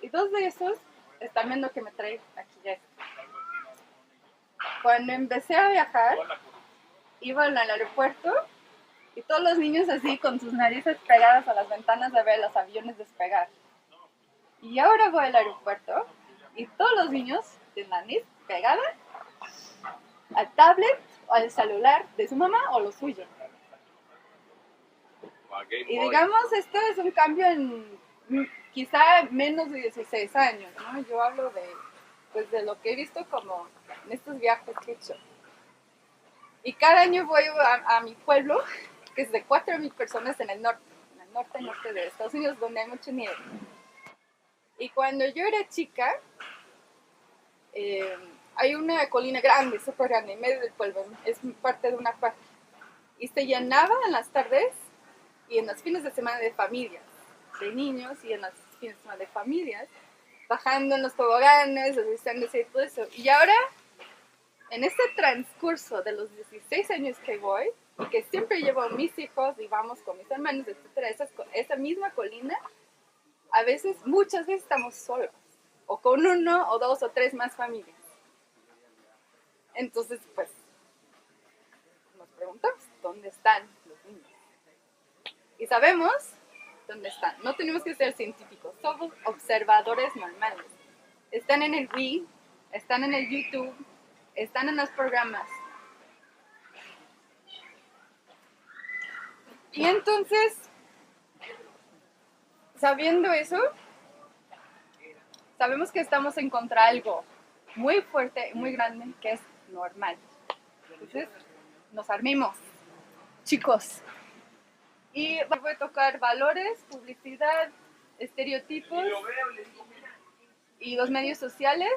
Y dos de esos están viendo que me trae aquí ya. Cuando empecé a viajar, iban al aeropuerto y todos los niños así con sus narices pegadas a las ventanas de ver los aviones despegar. Y ahora voy al aeropuerto y todos los niños de nariz pegada al tablet o al celular de su mamá o lo suyo. Y digamos, esto es un cambio en quizá menos de 16 años, ¿no? Yo hablo pues de lo que he visto como en estos viajes que he hecho. Y cada año voy a mi pueblo, que es de 4,000 personas en el norte de Estados Unidos, donde hay mucha nieve. Y cuando yo era chica, hay una colina grande, súper grande, en medio del pueblo, es parte de una parque. Y se llenaba en las tardes y en los fines de semana de familias, de niños y en los fines de semana de familias, bajando en los toboganes, deslizándose y todo eso. Y ahora, en este transcurso de los 16 años que voy, y que siempre llevo a mis hijos y vamos con mis hermanos, etcétera, esa misma colina, a veces, muchas veces estamos solos, o con uno o dos o tres más familias. Entonces, pues, nos preguntamos, ¿dónde están los niños? Y sabemos dónde están. No tenemos que ser científicos, somos observadores normales. Están en el Wii, están en el YouTube, están en los programas. Y entonces, sabiendo eso, sabemos que estamos en contra de algo muy fuerte, muy grande, que es normal. Entonces, nos armemos, chicos. Y voy a tocar valores, publicidad, estereotipos y los medios sociales.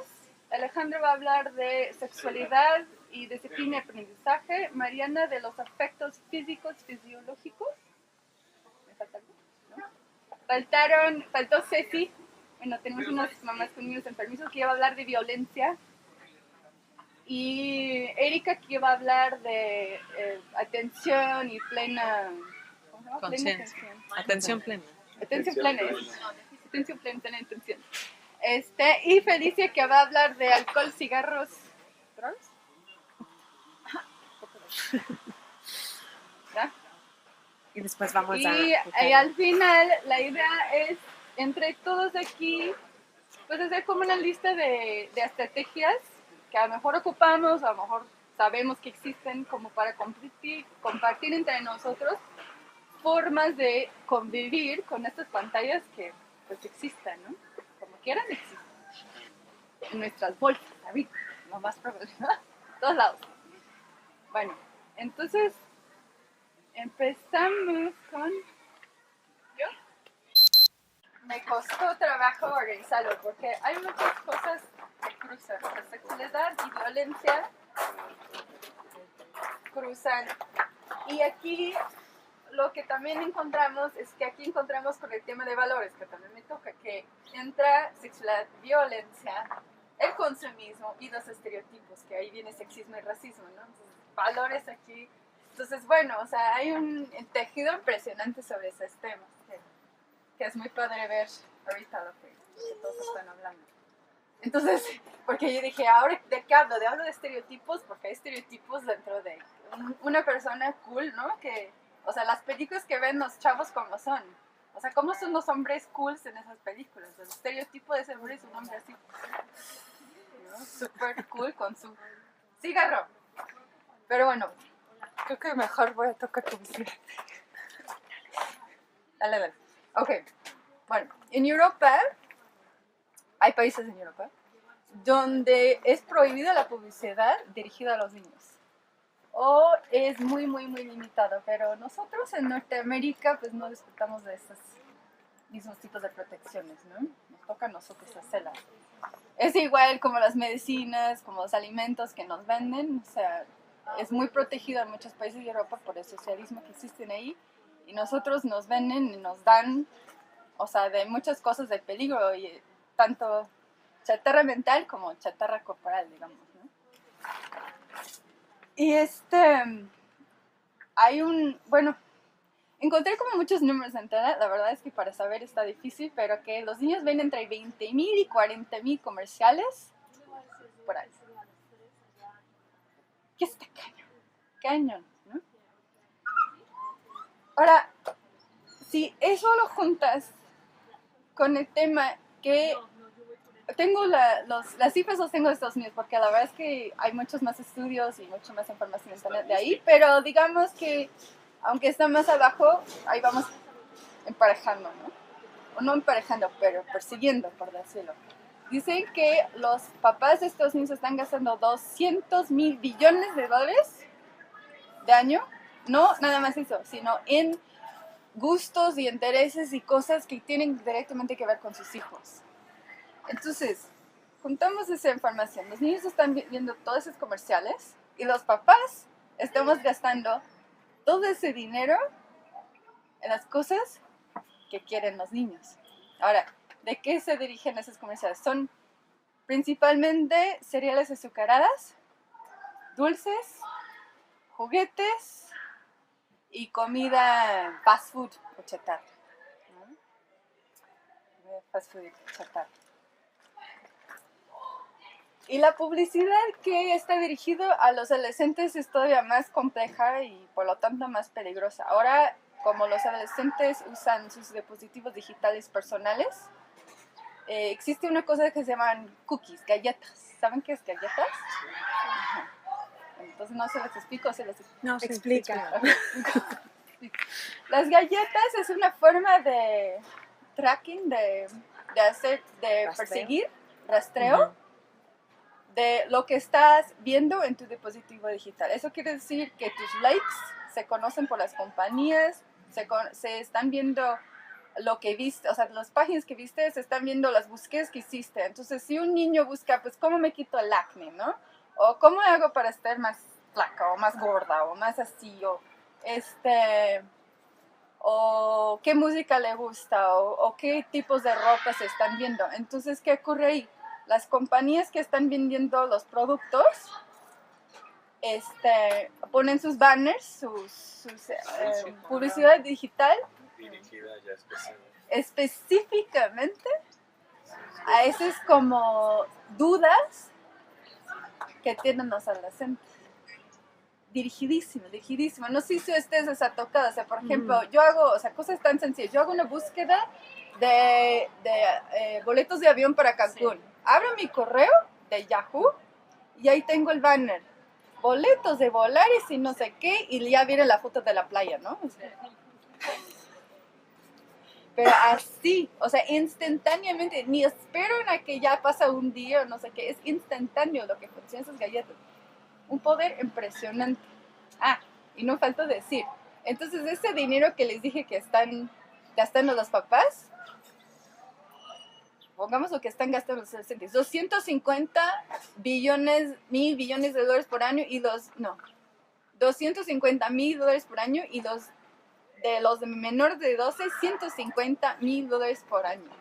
Alejandro va a hablar de sexualidad y disciplina y aprendizaje. Mariana de los aspectos físicos, fisiológicos. ¿Me falta algo? ¿No? Faltó Ceci. Bueno, tenemos unas mamás con niños enfermizos que iba a hablar de violencia. Y Erika que iba a hablar de atención y plena... Conciencia. Atención plena. Atención plena. Atención plena, plena atención. Y Felicia que va a hablar de alcohol, cigarros, ¿drogas? ¿Ya? Y después vamos y al final la idea es, entre todos aquí, pues hacer como una lista de estrategias que a lo mejor ocupamos, a lo mejor sabemos que existen como para compartir entre nosotros formas de convivir con estas pantallas que pues existen, ¿no? Como quieran existen. En nuestras bolsas, ¿sabes? Lo más probable, ¿no? Todos lados. Bueno, entonces empezamos con... ¿Yo? Me costó trabajo organizarlo porque hay muchas cosas que cruzan. La sexualidad y violencia cruzan. Y aquí lo que también encontramos es que aquí encontramos con el tema de valores, que también me toca, que entra sexualidad, violencia, el consumismo y los estereotipos, que ahí viene sexismo y racismo, ¿no? Entonces, valores aquí. Entonces, bueno, o sea, hay un tejido impresionante sobre esos temas, que es muy padre ver ahorita lo que todos están hablando. Entonces, porque yo dije, ahora de qué hablo? Hablo de estereotipos, porque hay estereotipos dentro de una persona cool, ¿no? Que, o sea, las películas que ven los chavos como son. O sea, ¿cómo son los hombres cools en esas películas? El estereotipo de ese hombre es un hombre así, ¿no? Súper cool con su cigarro. Pero bueno, creo que mejor voy a tocar publicidad. Dale. Ok, bueno, en Europa, hay países en Europa, donde es prohibida la publicidad dirigida a los niños. O es muy, muy, muy limitado, pero nosotros en Norteamérica pues no disfrutamos de esos mismos tipos de protecciones, ¿no? Nos toca a nosotros hacerlas. Es igual como las medicinas, como los alimentos que nos venden, o sea, es muy protegido en muchos países de Europa por el socialismo que existen ahí, y nosotros nos venden y nos dan, o sea, de muchas cosas de peligro, y tanto chatarra mental como chatarra corporal, digamos, ¿no? Y hay bueno, encontré como muchos números en internet, la verdad es que para saber está difícil, pero que los niños ven entre 20,000 y 40,000 comerciales por ahí. ¿Qué está cañón? Cañón, ¿no? Ahora, si eso lo juntas con el tema que tengo las cifras las tengo de Estados Unidos, porque la verdad es que hay muchos más estudios y mucha más información en internet de ahí, pero digamos que aunque está más abajo, ahí vamos emparejando, ¿no? O no emparejando, pero persiguiendo, por decirlo. Dicen que los papás de Estados Unidos están gastando 200,000 billones de dólares de año, no nada más eso, sino en gustos y intereses y cosas que tienen directamente que ver con sus hijos. Entonces, juntamos esa información. Los niños están viendo todos esos comerciales y los papás estamos gastando todo ese dinero en las cosas que quieren los niños. Ahora, ¿de qué se dirigen esos comerciales? Son principalmente cereales azucaradas, dulces, juguetes y comida fast food o chatarra. ¿No? Fast food o chatarra. Y la publicidad que está dirigida a los adolescentes es todavía más compleja y por lo tanto más peligrosa. Ahora, como los adolescentes usan sus dispositivos digitales personales, existe una cosa que se llaman cookies, galletas. ¿Saben qué es galletas? Ajá. Entonces no se les explico, se les No, sí, explica. Las galletas es una forma de tracking, de perseguir, rastreo, de lo que estás viendo en tu dispositivo digital. Eso quiere decir que tus likes se conocen por las compañías, se están viendo lo que viste, o sea, las páginas que viste, se están viendo las búsquedas que hiciste. Entonces, si un niño busca, pues, ¿cómo me quito el acné, no? O ¿cómo hago para estar más flaca, o más gorda, o más así, o qué música le gusta, o qué tipos de ropa se están viendo? Entonces, ¿qué ocurre ahí? Las compañías que están vendiendo los productos ponen sus banners, sus publicidad digital dirigida ya específicamente a esas como dudas que tienen los adolescentes. Dirigidísimo. No sé si ustedes les ha tocado, o sea, por ejemplo, yo hago, o sea, cosas tan sencillas, yo hago una búsqueda de boletos de avión para Cancún. Sí. Abro mi correo de Yahoo y ahí tengo el banner. Boletos de Volaris y no sé qué, y ya viene la foto de la playa, ¿no? Pero así, o sea, instantáneamente, ni esperan a que ya pasa un día o no sé qué, es instantáneo lo que funcionan esas galletas. Un poder impresionante. Ah, y no faltó decir, entonces ese dinero que les dije que están gastando los papás, pongamos lo que están gastando los adolescentes, 250,000 billones de dólares por año y 250,000 dólares por año y los de menores de 12, 150,000 dólares por año.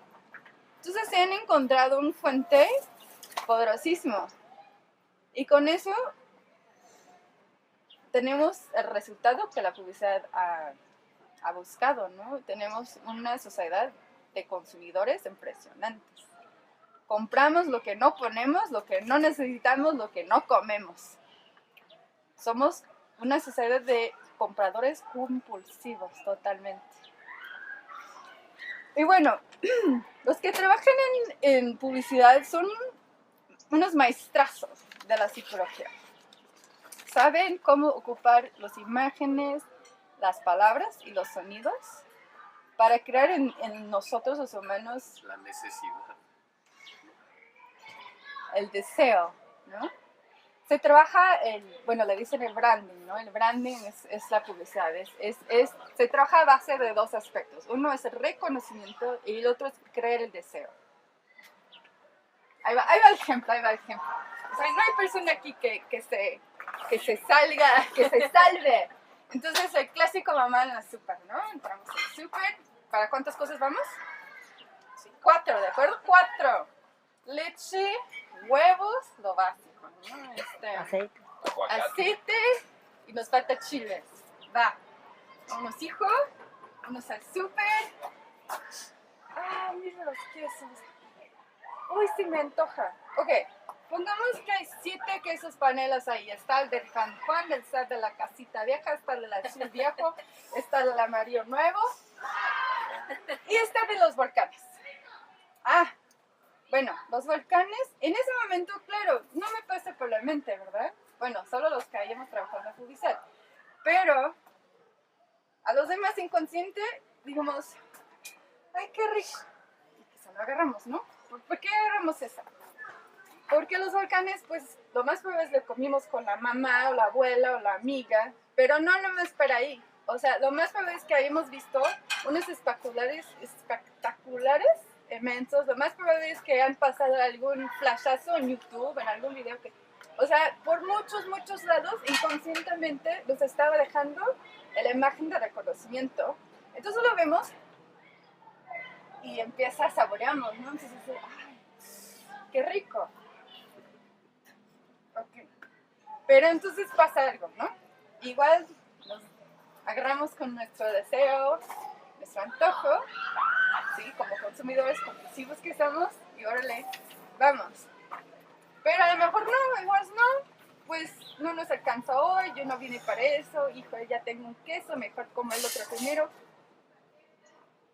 Entonces se han encontrado un fuente poderosísimo. Y con eso tenemos el resultado que la publicidad ha buscado, ¿no? Tenemos una sociedad de consumidores impresionantes. Compramos lo que no ponemos, lo que no necesitamos, lo que no comemos. Somos una sociedad de compradores compulsivos totalmente. Y bueno, los que trabajan en publicidad son unos maestrazos de la psicología. Saben cómo ocupar las imágenes, las palabras y los sonidos para crear en nosotros los humanos la necesidad, el deseo, ¿no? Se trabaja, le dicen el branding, ¿no? El branding es la publicidad, se trabaja a base de dos aspectos. Uno es el reconocimiento y el otro es crear el deseo. Ahí va el ejemplo. O sea, no hay persona aquí que se salve. Entonces, el clásico mamá en la súper, ¿no? Entramos al súper. ¿Para cuántas cosas vamos? 4, ¿de acuerdo? 4. Leche, huevos, lo básico, ¿no? Aceite y nos falta chiles. Va. Vamos, hijo, unos al súper. Ah, mira los quesos. Uy, sí me antoja. Ok, pongamos que hay 7 quesos panelas ahí. Está el del San Juan, está el de la Casita Vieja, está el del Azul Viejo, está el del Amarillo Nuevo y está el de los volcanes. Ah, bueno, los volcanes, en ese momento, claro, no me pasa por la mente, ¿verdad? Bueno, solo los que hayamos trabajado en Fubicel. Pero a los demás inconsciente, digamos, ay, qué rico. Y quizá lo agarramos, ¿no? ¿Por qué agarramos eso? Porque los volcanes, pues, lo más probable es que comimos con la mamá o la abuela o la amiga, pero no nomás para ahí. O sea, lo más probable es que hayamos visto unos espectaculares inmensos. Lo más probable es que han pasado algún flashazo en YouTube, en algún video que... O sea, por muchos lados, inconscientemente nos estaba dejando la imagen de reconocimiento. Entonces lo vemos y empieza a saboreamos, ¿no? Entonces, ¡ay, qué rico! Okay. Pero entonces pasa algo, ¿no? Igual nos agarramos con nuestro deseo, nuestro antojo, ¿sí? Como consumidores compulsivos que somos, y órale, vamos. Pero a lo mejor no, igual no, pues no nos alcanza hoy, yo no vine para eso, hijo, ya tengo un queso, mejor como el otro primero.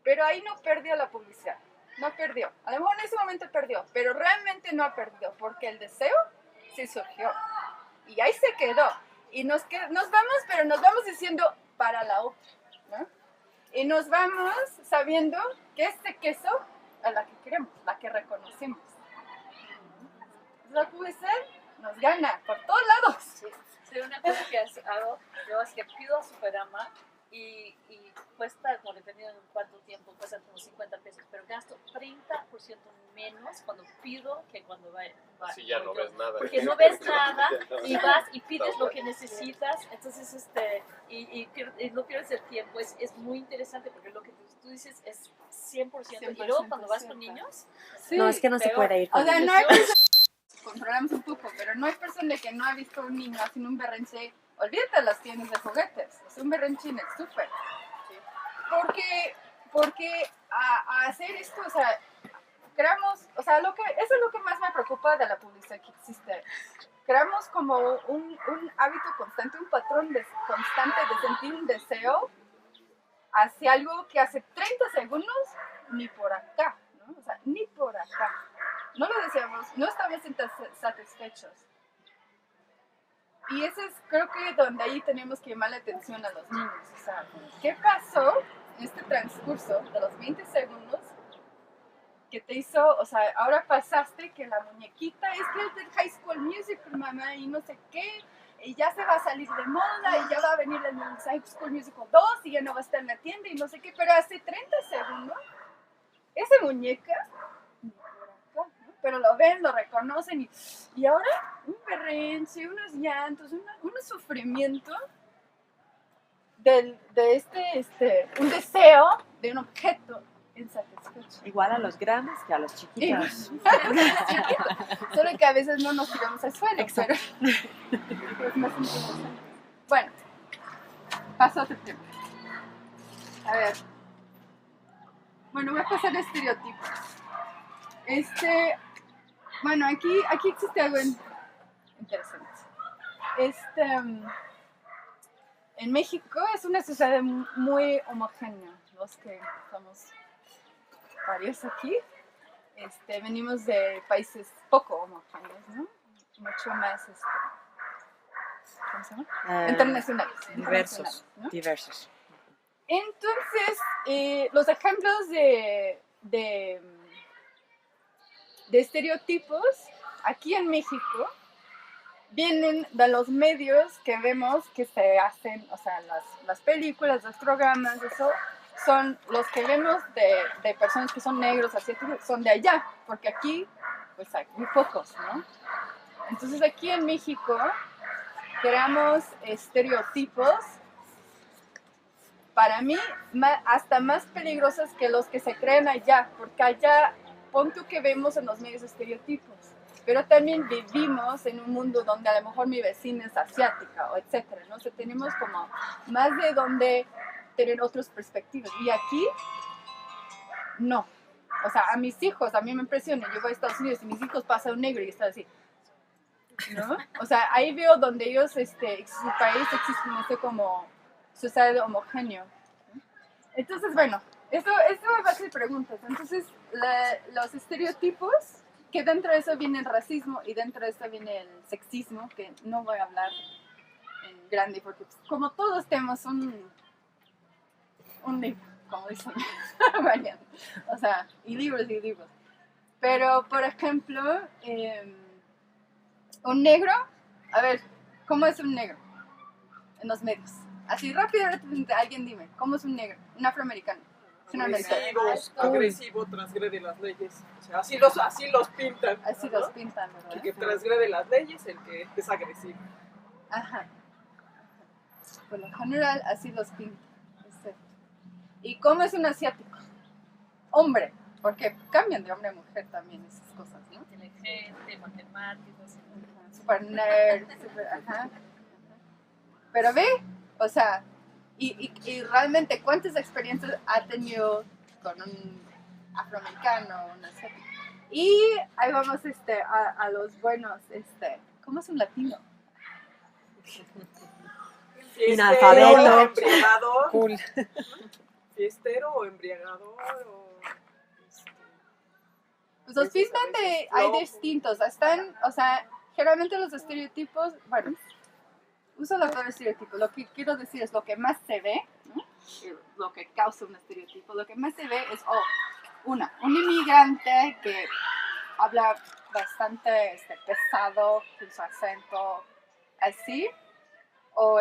Pero ahí no perdió la publicidad, no perdió. A lo mejor en ese momento perdió, pero realmente no ha perdido, porque el deseo sí surgió. Y ahí se quedó. Y nos vamos, pero nos vamos diciendo para la otra, ¿no? Y nos vamos sabiendo que este queso es la que queremos, la que reconocemos. La publicidad nos gana por todos lados. Sí, una cosa que hago yo es que pido a Superama y cuesta, como dependiendo de cuánto tiempo, cuesta como 50 pesos, pero gasto 30% menos cuando pido que cuando va. Así ya no ves nada. Porque no ves nada y vas y pides lo que necesitas, entonces y no pierdes el tiempo. Es muy interesante porque lo que tú dices es 100%. Y luego cuando vas con niños, Sí, No, es que no se puede ir con o sea, niños. no hay persona, controlamos un poco, pero no hay persona que no ha visto a un niño haciendo un berrinche. Olvídate de las tiendas de juguetes, es un berrinche en el súper. Porque a hacer esto, o sea, creamos, o sea, eso es lo que más me preocupa de la publicidad que existe. Creamos como un hábito constante, un patrón constante de sentir un deseo hacia algo que hace 30 segundos ni por acá, ¿no? O sea, ni por acá. No lo deseamos, no estamos satisfechos. Y eso es, creo que donde ahí tenemos que llamar la atención a los niños. O sea, ¿qué pasó en este transcurso de los 20 segundos que te hizo, o sea, ahora pasaste que la muñequita es que es del High School Musical, mamá, y no sé qué, y ya se va a salir de moda, y ya va a venir el High School Musical 2, y ya no va a estar en la tienda, y no sé qué, pero hace 30 segundos, esa muñeca, ¿no? Pero lo ven, lo reconocen, y ahora un berrinche, unos llantos, un sufrimiento de un deseo de un objeto insatisfecho. Igual a los grandes que a los chiquitos. Solo que a veces no nos tiramos al suelo. Exacto. Pero es más interesante. Bueno, pasó otro tiempo. A ver. Bueno, voy a pasar a estereotipos. Bueno, aquí existe algo interesante. En México es una sociedad muy homogénea. Los que somos varios aquí, venimos de países poco homogéneos, ¿no? Mucho más, ¿cómo se llama? Internacionales. Diversos. ¿no? Diversos. Entonces, los ejemplos de estereotipos aquí en México vienen de los medios que vemos que se hacen, o sea, las películas, los programas, eso son los que vemos de personas que son negros, asiáticos, son de allá, porque aquí pues hay muy pocos, ¿no? Entonces aquí en México creamos estereotipos, para mí, hasta más peligrosos que los que se crean allá, porque allá, pon tú que vemos en los medios estereotipos, pero también vivimos en un mundo donde a lo mejor mi vecina es asiática, o etcétera, ¿no? O sea, tenemos como más de donde tener otras perspectivas. Y aquí, no. O sea, a mis hijos, a mí me impresiona. Yo voy a Estados Unidos y mis hijos pasan un negro y están así, ¿no? O sea, ahí veo donde ellos, su país existe como sociedad homogéneo. Entonces, bueno, eso me va a hacer preguntas. Entonces, los estereotipos, que dentro de eso viene el racismo y dentro de eso viene el sexismo, que no voy a hablar en grande porque como todos tenemos un libro, como dicen Mariana. O sea, y libros y libros. Pero, por ejemplo, un negro, a ver, ¿cómo es un negro en los medios? Así rápido, alguien dime, ¿cómo es un negro? Un afroamericano. Es un americano. Agresivo, transgrede las leyes. O sea, así los pintan. Así ¿no? los pintan, ¿verdad? El que transgrede las leyes, el que es agresivo. Ajá. Por lo general, así los pintan. Exacto. ¿Y cómo es un asiático? Hombre, porque cambian de hombre a mujer también esas cosas, ¿no? Inteligente, matemático, Super nerd, super, ajá. Pero ve, o sea, y realmente cuántas experiencias ha tenido con un afroamericano, un asiático. Y ahí vamos a los buenos, ¿cómo es un latino? Analfabeto. Embriagador. Cool. Fiestero o embriagador Pues los pintan hay distintos, están, o sea, generalmente los estereotipos, bueno, uso la palabra estereotipo, lo que quiero decir es lo que más se ve, ¿no? Lo que causa un estereotipo, lo que más se ve es, un inmigrante que habla bastante pesado, con su acento así, o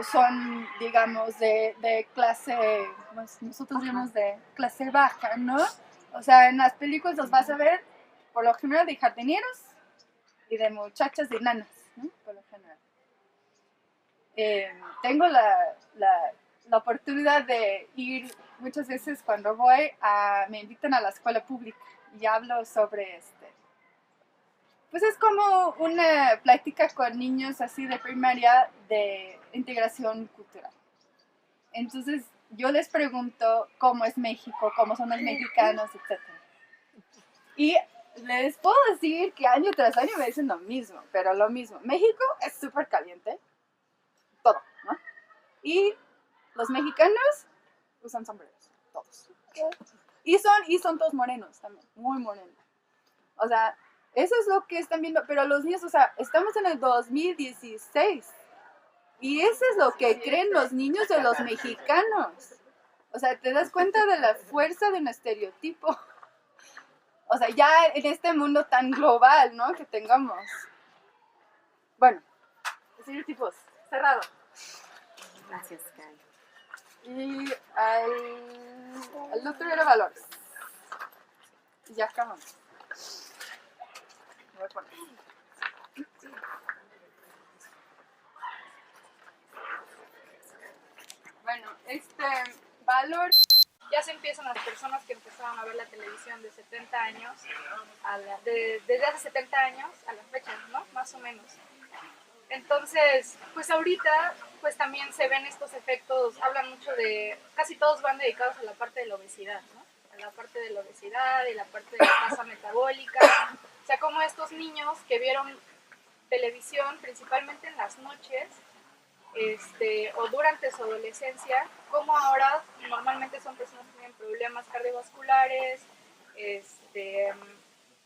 son, digamos, de clase, pues nosotros llamamos de clase baja, ¿no? O sea, en las películas los vas a ver, por lo general, de jardineros y de muchachas de nanas, ¿no? Por lo general. Tengo la oportunidad de ir muchas veces cuando voy, me invitan a la escuela pública y hablo sobre pues es como una plática con niños así de primaria de integración cultural. Entonces yo les pregunto cómo es México, cómo son los mexicanos, etc. Y les puedo decir que año tras año me dicen lo mismo, pero lo mismo. México es súper caliente, todo, ¿no? Y los mexicanos usan sombreros, todos. Y son todos morenos también, muy morenos. O sea, eso es lo que están viendo, pero los niños, o sea, estamos en el 2016 y eso es lo que creen los niños de los mexicanos. O sea, te das cuenta de la fuerza de un estereotipo. O sea, ya en este mundo tan global, ¿no? Que tengamos. Bueno, estereotipos, cerrado. Gracias, Kai. Y el otro era valores. Y ya acabamos. Me voy a poner. Bueno, valor. Ya se empiezan las personas que empezaron a ver la televisión de 70 años, desde hace 70 años a la fecha, ¿no? Más o menos. Entonces, pues ahorita, pues también se ven estos efectos, hablan mucho casi todos van dedicados a la parte de la obesidad, ¿no? A la parte de la obesidad y la parte de la tasa metabólica. O sea, como estos niños que vieron televisión principalmente en las noches, o durante su adolescencia, como ahora normalmente son personas que tienen problemas cardiovasculares,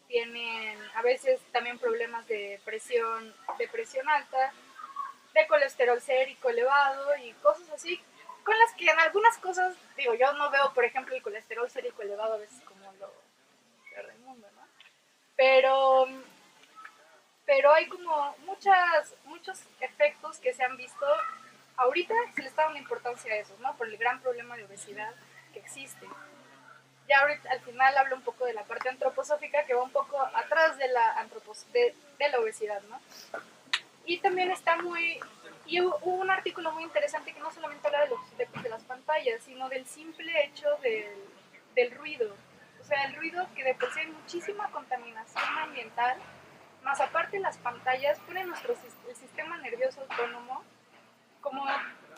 tienen a veces también problemas de presión alta, de colesterol sérico elevado y cosas así, con las que en algunas cosas, digo, yo no veo, por ejemplo, el colesterol sérico elevado a veces como lo peor del mundo, ¿no? Pero hay como muchos efectos que se han visto. Ahorita se le está dando importancia a esos, ¿no? Por el gran problema de obesidad que existe. Ya ahorita al final hablo un poco de la parte antroposófica que va un poco atrás de la obesidad, ¿no? Y también y hubo un artículo muy interesante que no solamente habla de los efectos de las pantallas, sino del simple hecho del ruido. O sea, el ruido, que de por sí hay muchísima contaminación ambiental, más aparte las pantallas ponen el sistema nervioso autónomo como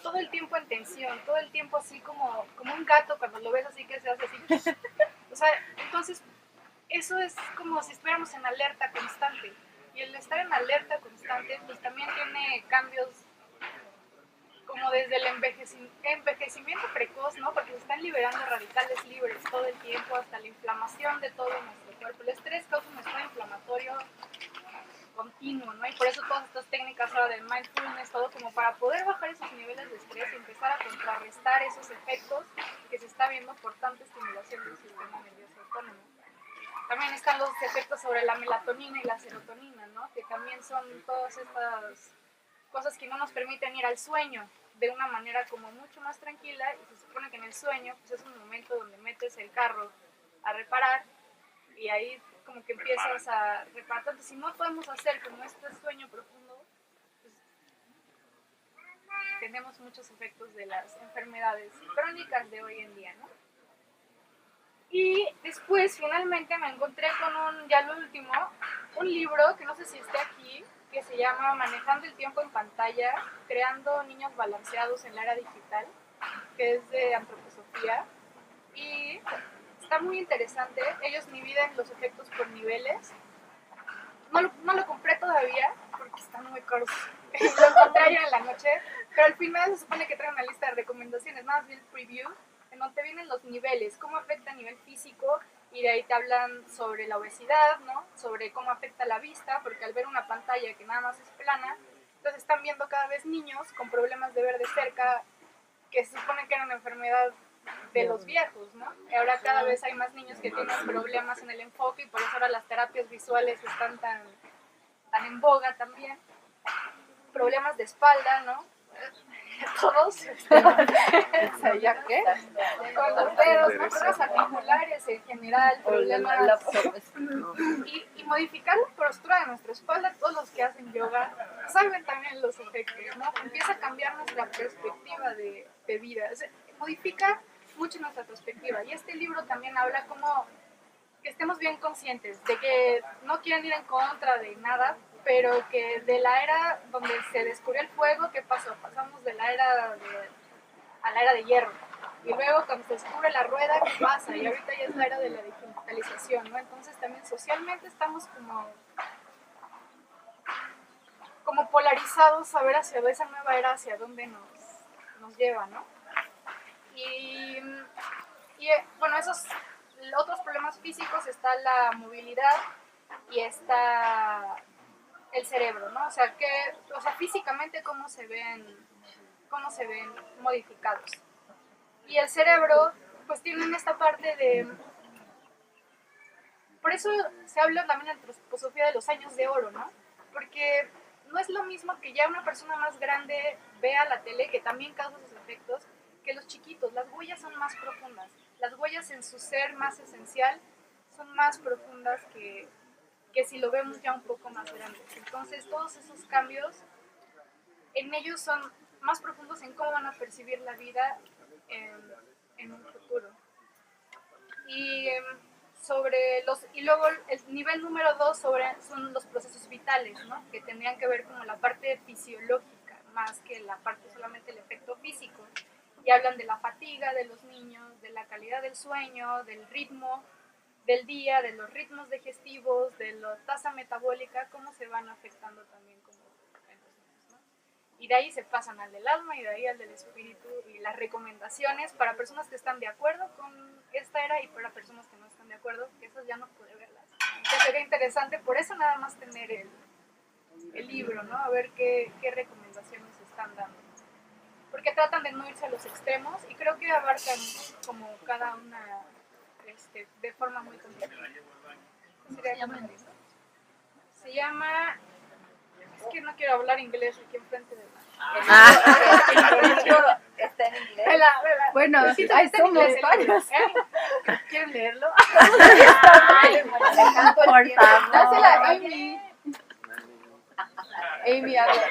todo el tiempo en tensión, todo el tiempo así como un gato cuando lo ves así que se hace así. O sea, entonces eso es como si estuviéramos en alerta constante. Y el estar en alerta constante pues también tiene cambios como desde el envejecimiento precoz, ¿no? Porque se están liberando radicales libres todo el tiempo, hasta la inflamación de todo nuestro cuerpo. El estrés causa un estado inflamatorio continuo, ¿no? Y por eso todas estas técnicas ahora del mindfulness, todo como para poder bajar esos niveles de estrés y empezar a contrarrestar esos efectos que se está viendo por tanta estimulación del sistema nervioso autónomo. También están los efectos sobre la melatonina y la serotonina, ¿no? Que también son todas estas cosas que no nos permiten ir al sueño de una manera como mucho más tranquila, y se supone que en el sueño pues es un momento donde metes el carro a reparar y ahí como que empiezas a reparar. Entonces, si no podemos hacer como este sueño profundo, pues tenemos muchos efectos de las enfermedades crónicas de hoy en día, ¿no? Y después finalmente me encontré con ya lo último, un libro que no sé si esté aquí, que se llama Manejando el tiempo en pantalla, creando niños balanceados en la era digital, que es de antroposofía. Y está muy interesante. Ellos dividen los efectos por niveles. No lo compré todavía porque están muy caros. Lo encontré ayer en la noche, pero al final se supone que trae una lista de recomendaciones, nada más vi el preview, en donde vienen los niveles, cómo afecta a nivel físico, y de ahí te hablan sobre la obesidad, ¿no? Sobre cómo afecta la vista, porque al ver una pantalla que nada más es plana, entonces están viendo cada vez niños con problemas de ver de cerca, que se supone que era una enfermedad de los viejos, ¿no? Y ahora cada vez hay más niños que tienen problemas en el enfoque, y por eso ahora las terapias visuales están tan en boga también. Problemas de espalda, ¿no? Todos, ¿ya qué? Con los dedos, ¿no? Problemas articulares en general, problemas. Y modificar la postura de nuestra espalda, todos los que hacen yoga saben también los efectos, ¿no? Empieza a cambiar nuestra perspectiva de vida, o sea, modifica mucho nuestra perspectiva. Y este libro también habla como que estemos bien conscientes de que no quieren ir en contra de nada, pero que de la era donde se descubrió el fuego, ¿qué pasó? Pasamos de la era a la era de hierro. Y luego cuando se descubre la rueda, ¿qué pasa? Y ahorita ya es la era de la digitalización, ¿no? Entonces también socialmente estamos como polarizados a ver hacia esa nueva era, hacia dónde nos lleva, ¿no? Y bueno, esos otros problemas físicos, está la movilidad y está el cerebro, ¿no? O sea, físicamente cómo se ven modificados. Y el cerebro, pues tienen esta parte de... Por eso se habla también en antroposofía de los años de oro, ¿no? Porque no es lo mismo que ya una persona más grande vea la tele, que también causa sus efectos, que los chiquitos. Las huellas son más profundas. Las huellas en su ser más esencial son más profundas que si lo vemos ya un poco más grandes. Entonces, todos esos cambios en ellos son más profundos en cómo van a percibir la vida en un futuro. Y luego el nivel número 2 son los procesos vitales, ¿no? Que tendrían que ver con la parte fisiológica, más que la parte solamente el efecto físico. Y hablan de la fatiga de los niños, de la calidad del sueño, del ritmo del día, de los ritmos digestivos, de la tasa metabólica, cómo se van afectando también como en los niños, ¿no? Y de ahí se pasan al del alma y de ahí al del espíritu, y las recomendaciones para personas que están de acuerdo con esta era y para personas que no están de acuerdo, que esas ya no pude verlas. Entonces sería interesante por eso nada más tener el libro, ¿no? A ver qué recomendaciones están dando. Porque tratan de no irse a los extremos y creo que abarcan como cada una de forma muy completa. Se llama... Es que no quiero hablar inglés aquí enfrente de Está en inglés. Bueno, ahí somos varios. ¿Quieren leerlo? Por favor. Dásela a Amy. Amy habla.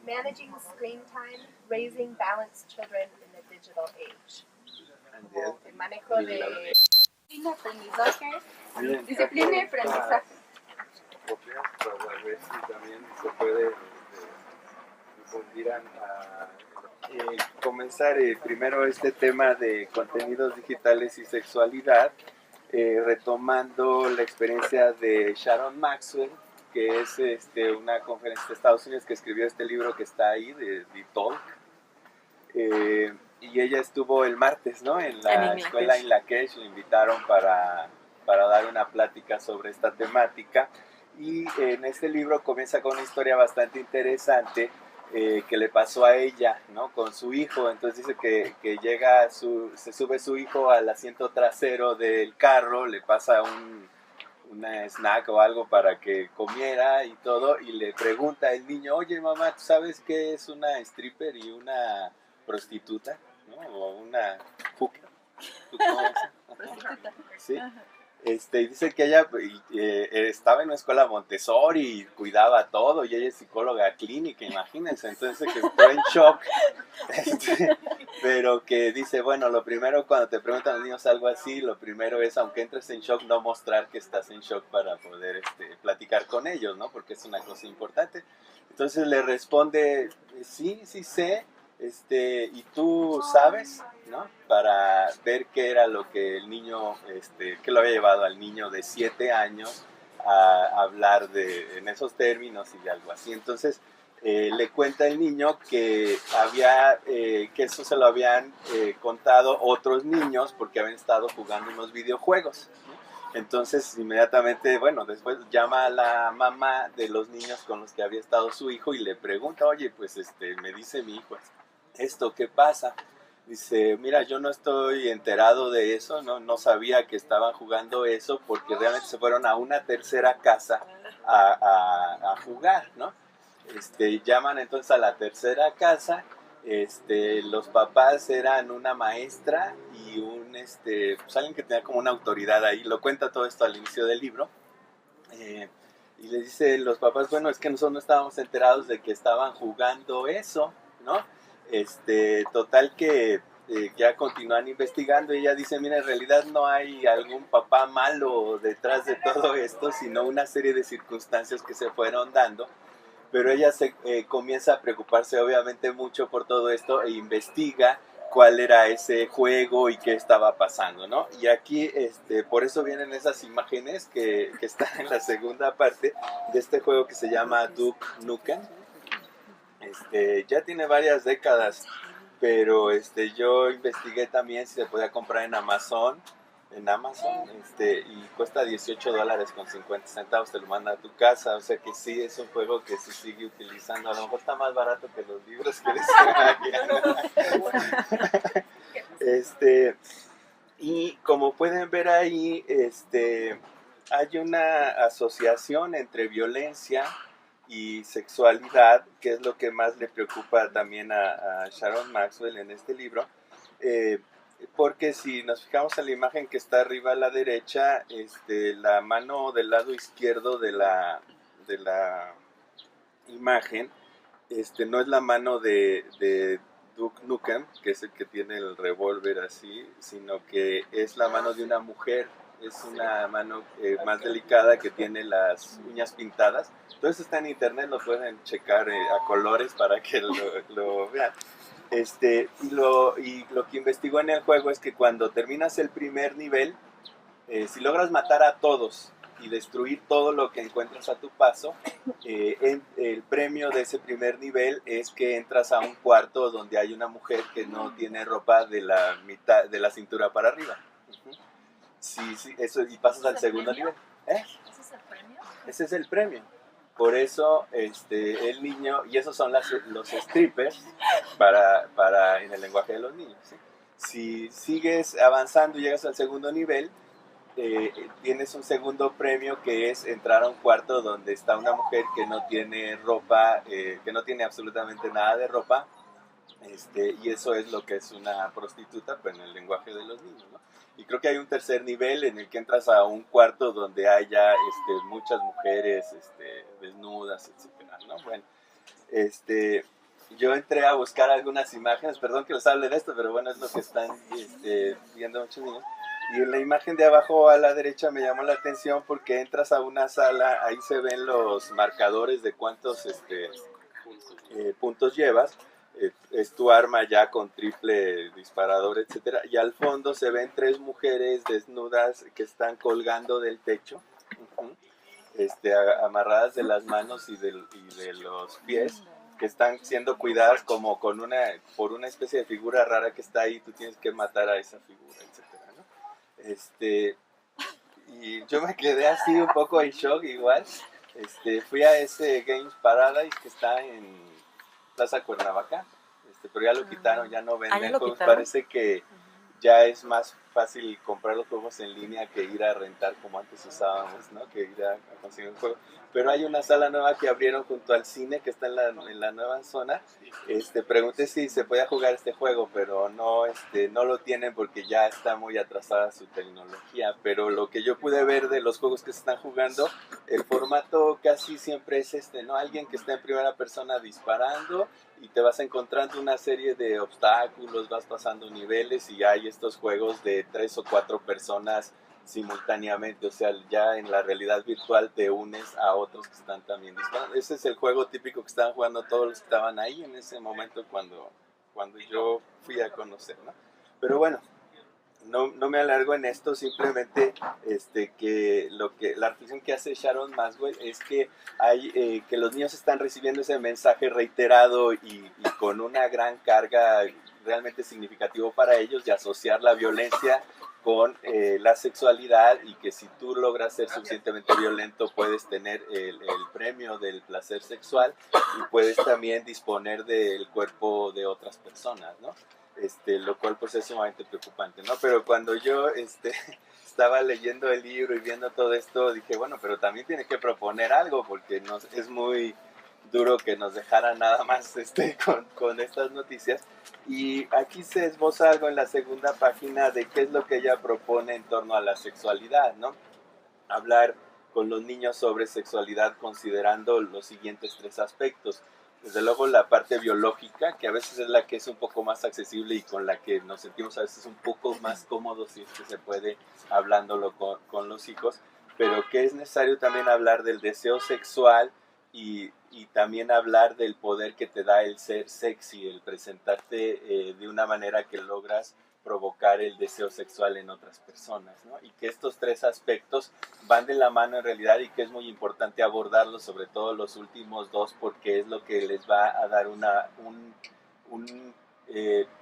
Managing screen time, raising balanced children in the digital age. El manejo de Aprendizaje. Bien, Disciplina y aprendizaje. propias para ver si también se puede pudieran comenzar primero este tema de contenidos digitales y sexualidad, retomando la experiencia de Sharon Maxwell, que es una conferencia de Estados Unidos que escribió este libro que está ahí, de The Talk. Y ella estuvo el martes, ¿no? En la escuela en Lakesh, le invitaron para dar una plática sobre esta temática. Y en este libro comienza con una historia bastante interesante que le pasó a ella, ¿no? Con su hijo. Entonces dice que llega, se sube su hijo al asiento trasero del carro, le pasa una snack o algo para que comiera y todo, y le pregunta el niño, oye mamá, ¿tú sabes qué es una stripper y una prostituta? ¿No? O una hooker. ¿Tú conoces? Prostituta. Sí. Y dice que ella estaba en una escuela Montessori y cuidaba todo, y ella es psicóloga clínica, imagínense. Entonces que estoy en shock, pero que dice, bueno, lo primero cuando te preguntan a los niños algo así, lo primero es, aunque entres en shock, no mostrar que estás en shock para poder platicar con ellos, ¿no? Porque es una cosa importante. Entonces le responde, sí sé, y tú sabes, ¿no? Para ver qué era lo que el niño, qué lo había llevado al niño de 7 años a hablar en esos términos y algo así. Entonces le cuenta el niño que que eso se lo habían contado otros niños porque habían estado jugando unos videojuegos, ¿no? Entonces inmediatamente, bueno, después llama a la mamá de los niños con los que había estado su hijo y le pregunta, oye, pues me dice mi hijo, ¿esto qué pasa? Dice, mira, yo no estoy enterado de eso, no sabía que estaban jugando eso porque realmente se fueron a una tercera casa a jugar, ¿no? Llaman entonces a la tercera casa, los papás eran una maestra y pues alguien que tenía como una autoridad ahí, lo cuenta todo esto al inicio del libro, y le dice los papás, bueno, es que nosotros no estábamos enterados de que estaban jugando eso, ¿no? Total que ya continúan investigando y ella dice, mira, en realidad no hay algún papá malo detrás de todo esto, sino una serie de circunstancias que se fueron dando, pero ella comienza a preocuparse obviamente mucho por todo esto e investiga cuál era ese juego y qué estaba pasando, ¿no? Y aquí, por eso vienen esas imágenes que están en la segunda parte de este juego que se llama Duke Nukem. Ya tiene varias décadas, pero yo investigué también si se podía comprar en Amazon, y cuesta $18.50, te lo manda a tu casa, o sea que sí, es un juego que se sigue utilizando, a lo mejor está más barato que los libros que les y como pueden ver ahí, hay una asociación entre violencia y sexualidad, que es lo que más le preocupa también a Sharon Maxwell en este libro, porque si nos fijamos en la imagen que está arriba a la derecha, la mano del lado izquierdo de la imagen, no es la mano de Duke Nukem, que es el que tiene el revólver así, sino que es la mano de una mujer. Es una mano más delicada que tiene las uñas pintadas. Todo eso está en internet, lo pueden checar a colores para que lo vean. Y lo que investigó en el juego es que cuando terminas el primer nivel, si logras matar a todos y destruir todo lo que encuentras a tu paso, el premio de ese primer nivel es que entras a un cuarto donde hay una mujer que no tiene ropa de la mitad de la cintura para arriba. Sí, eso, y pasas al segundo nivel. ¿Ese es el premio? Ese es el premio. Por eso el niño, y esos son los strippers para en el lenguaje de los niños, ¿sí? Si sigues avanzando y llegas al segundo nivel, tienes un segundo premio que es entrar a un cuarto donde está una mujer que no tiene ropa, que no tiene absolutamente nada de ropa, y eso es lo que es una prostituta, pues en el lenguaje de los niños, ¿no? Y creo que hay un tercer nivel en el que entras a un cuarto donde haya muchas mujeres desnudas, etcétera, ¿no? Bueno, yo entré a buscar algunas imágenes, perdón que les hable de esto, pero bueno, es lo que están viendo muchos niños. Y en la imagen de abajo a la derecha me llamó la atención porque entras a una sala, ahí se ven los marcadores de cuántos puntos llevas. Es tu arma ya con triple disparador, etcétera. Y al fondo se ven 3 mujeres desnudas que están colgando del techo, amarradas de las manos y de los pies, que están siendo cuidadas como por una especie de figura rara que está ahí. Tú tienes que matar a esa figura, etcétera, ¿no? Y yo me quedé así un poco en shock igual. Fui a ese Games Paradise que está en Plaza Cuernavaca, pero ya lo quitaron, ya no venden ¿ya lo juegos. quitaron? Parece que ya es más fácil comprar los juegos en línea que ir a rentar como antes usábamos, ¿no? Que ir a conseguir un juego. Pero hay una sala nueva que abrieron junto al cine que está en la nueva zona. Pregunté si se podía jugar este juego, pero no lo tienen porque ya está muy atrasada su tecnología. Pero lo que yo pude ver de los juegos que se están jugando, el formato casi siempre es ¿no? Alguien que está en primera persona disparando y te vas encontrando una serie de obstáculos, vas pasando niveles y hay estos juegos de 3 o 4 personas simultáneamente, o sea, ya en la realidad virtual te unes a otros que están también disparando. Ese es el juego típico que estaban jugando todos los que estaban ahí en ese momento cuando yo fui a conocer, ¿no? Pero bueno, no me alargo en esto, simplemente que la reflexión que hace Sharon Maswell es que hay que los niños están recibiendo ese mensaje reiterado y con una gran carga realmente significativo para ellos de asociar la violencia con la sexualidad, y que si tú logras ser suficientemente violento puedes tener el premio del placer sexual y puedes también disponer del cuerpo de otras personas, ¿no? Lo cual pues es sumamente preocupante, ¿no? Pero cuando yo estaba leyendo el libro y viendo todo esto, dije, bueno, pero también tiene que proponer algo, porque es muy duro que nos dejara nada más con estas noticias. Y aquí se esboza algo en la segunda página de qué es lo que ella propone en torno a la sexualidad, ¿no? Hablar con los niños sobre sexualidad considerando los siguientes 3 aspectos. Desde luego la parte biológica, que a veces es la que es un poco más accesible y con la que nos sentimos a veces un poco más cómodos, si es que se puede, hablándolo con los hijos, pero que es necesario también hablar del deseo sexual y también hablar del poder que te da el ser sexy, el presentarte de una manera que logras provocar el deseo sexual en otras personas, ¿no? Y que estos 3 aspectos van de la mano en realidad, y que es muy importante abordarlos, sobre todo los últimos 2, porque es lo que les va a dar un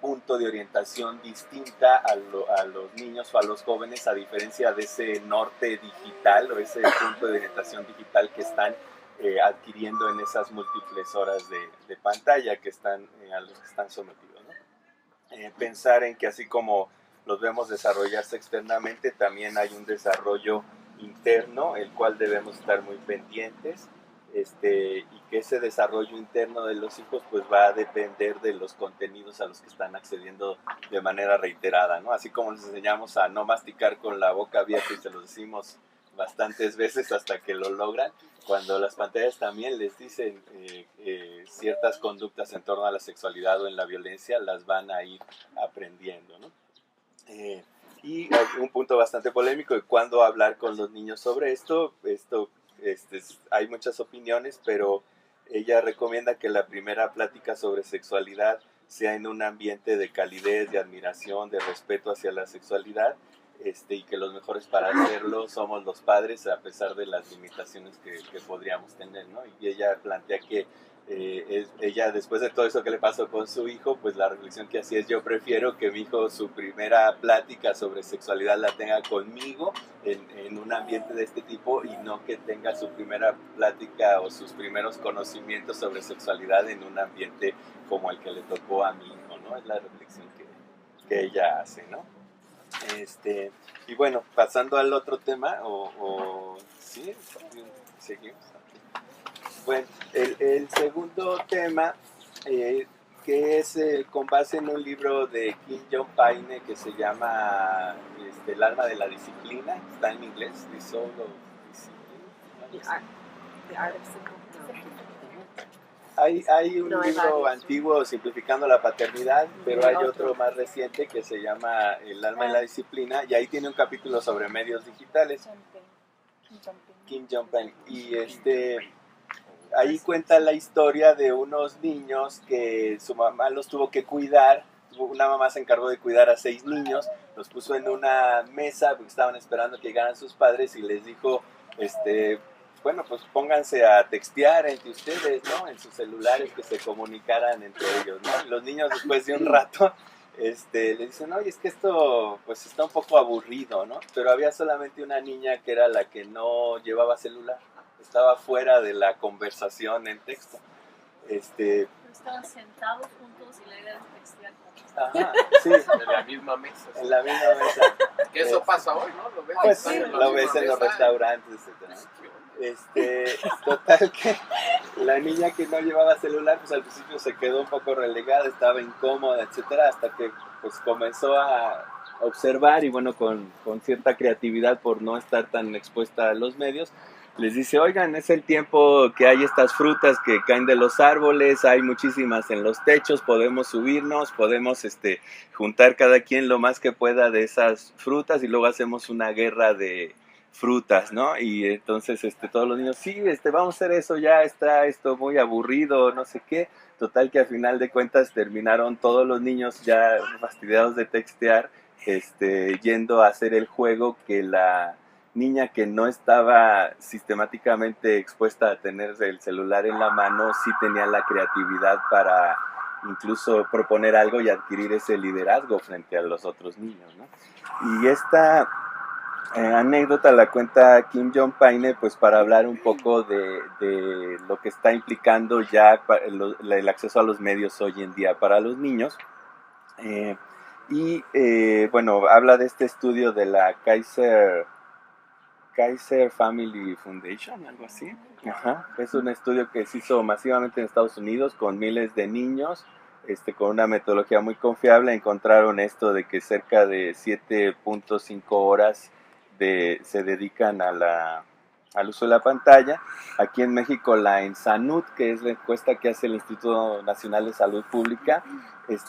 punto de orientación distinta a los niños o a los jóvenes, a diferencia de ese norte digital o ese punto de orientación digital que están adquiriendo en esas múltiples horas de pantalla a los que están sometidos, ¿no? Pensar en que así como los vemos desarrollarse externamente, también hay un desarrollo interno, el cual debemos estar muy pendientes, y que ese desarrollo interno de los hijos pues va a depender de los contenidos a los que están accediendo de manera reiterada, ¿no? Así como les enseñamos a no masticar con la boca abierta y se los decimos bastantes veces hasta que lo logran, cuando las pantallas también les dicen ciertas conductas en torno a la sexualidad o en la violencia, las van a ir aprendiendo, ¿no? Y un punto bastante polémico de cuándo hablar con los niños sobre esto, hay muchas opiniones, pero ella recomienda que la primera plática sobre sexualidad sea en un ambiente de calidez, de admiración, de respeto hacia la sexualidad, y que los mejores para hacerlo somos los padres, a pesar de las limitaciones que podríamos tener, ¿no? Y ella plantea que ella, después de todo eso que le pasó con su hijo, pues la reflexión que hacía es: yo prefiero que mi hijo su primera plática sobre sexualidad la tenga conmigo en un ambiente de este tipo, y no que tenga su primera plática o sus primeros conocimientos sobre sexualidad en un ambiente como el que le tocó a mi hijo, ¿no? Es la reflexión que ella hace, ¿no? Y bueno, pasando al otro tema, ¿sí? Seguimos. Bueno, el segundo tema, que es con base en un libro de Kim Jong Paine que se llama El alma de la disciplina, está en inglés, The Soul of Discipline. The Art of Simple. Hay un No, hay libro varios. antiguo simplificando la paternidad, pero hay otro más reciente que se llama El alma de la disciplina, y ahí tiene un capítulo sobre medios digitales. Kim Jong-un. Y ahí cuenta la historia de unos niños que su mamá los tuvo que cuidar. Una mamá se encargó de cuidar a 6 niños, los puso en una mesa porque estaban esperando que llegaran sus padres y les dijo, bueno, pues pónganse a textear entre ustedes, ¿no? En sus celulares, que se comunicaran entre ellos, ¿no? Y los niños, después de un rato, le dicen, oye, es que esto pues está un poco aburrido, ¿no? Pero había solamente una niña que era la que no llevaba celular, estaba fuera de la conversación en texto. Pero estaban sentados juntos y la idea de textear juntos. Ajá, sí, En la misma mesa. en la misma mesa. Que eso pasa hoy, ¿no? Lo ves, Pues están sí, en la lo misma ves en los mesa. restaurantes, etcétera. Total que la niña que no llevaba celular, pues al principio se quedó un poco relegada, estaba incómoda, etcétera, hasta que pues comenzó a observar y bueno, con cierta creatividad por no estar tan expuesta a los medios, les dice, oigan, es el tiempo que hay estas frutas que caen de los árboles, hay muchísimas en los techos, podemos subirnos, podemos juntar cada quien lo más que pueda de esas frutas y luego hacemos una guerra de frutas, ¿no? Y entonces todos los niños, sí, vamos a hacer eso, ya está esto muy aburrido, no sé qué. Total que al final de cuentas terminaron todos los niños ya fastidiados de textear, yendo a hacer el juego que la niña que no estaba sistemáticamente expuesta a tener el celular en la mano, sí tenía la creatividad para incluso proponer algo y adquirir ese liderazgo frente a los otros niños, ¿no? Y esta anécdota la cuenta Kim Jong-paine pues para hablar un poco de lo que está implicando ya el acceso a los medios hoy en día para los niños. Bueno, habla de este estudio de la Kaiser Family Foundation, algo así. Ajá. Es un estudio que se hizo masivamente en Estados Unidos con miles de niños, con una metodología muy confiable. Encontraron esto de que cerca de 7.5 horas se dedican al uso de la pantalla. Aquí en México la ENSANUD, que es la encuesta que hace el Instituto Nacional de Salud Pública,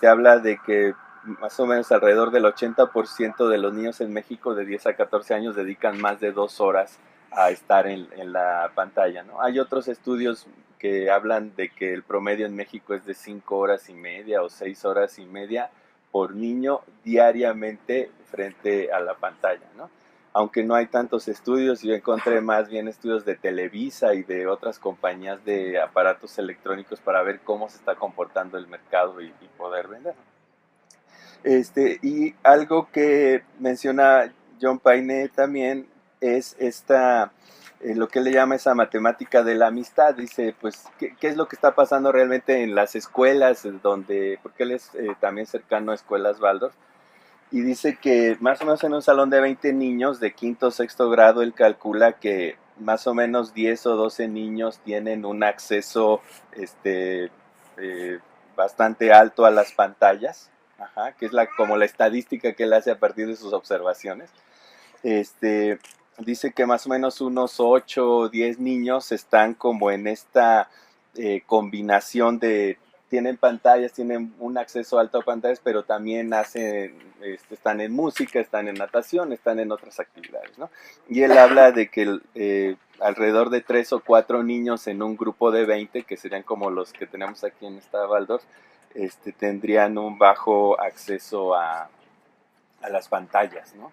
habla de que más o menos alrededor del 80% de los niños en México de 10 a 14 años dedican más de 2 horas a estar en la pantalla, ¿no? Hay otros estudios que hablan de que el promedio en México es de 5 horas y media o 6 horas y media por niño diariamente frente a la pantalla, ¿no? Aunque no hay tantos estudios, yo encontré más bien estudios de Televisa y de otras compañías de aparatos electrónicos para ver cómo se está comportando el mercado y poder vender. Y algo que menciona Jong-paine también es lo que él le llama esa matemática de la amistad. Dice, pues, ¿qué es lo que está pasando realmente en las escuelas? Porque él es también cercano a escuelas Waldorf. Y dice que más o menos en un salón de 20 niños de quinto o sexto grado, él calcula que más o menos 10 o 12 niños tienen un acceso bastante alto a las pantallas. Ajá, que es como la estadística que él hace a partir de sus observaciones. Dice que más o menos unos 8 o 10 niños están como en esta combinación de tienen pantallas, tienen un acceso alto a pantallas, pero también están en música, están en natación, están en otras actividades, ¿no? Y él habla de que alrededor de 3 o 4 niños en un grupo de 20, que serían como los que tenemos aquí en esta Waldorf, tendrían un bajo acceso a las pantallas, ¿no?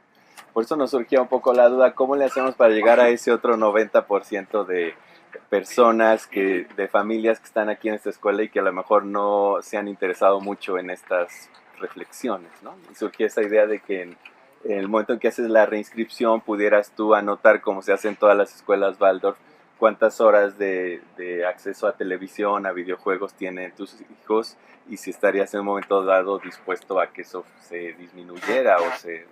Por eso nos surgía un poco la duda, ¿cómo le hacemos para llegar a ese otro 90% de personas, de familias que están aquí en esta escuela y que a lo mejor no se han interesado mucho en estas reflexiones, ¿no? Y surgía esa idea de que en el momento en que haces la reinscripción pudieras tú anotar, como se hace en todas las escuelas Waldorf, cuántas horas de acceso a televisión, a videojuegos tienen tus hijos y si estarías en un momento dado dispuesto a que eso se disminuyera o se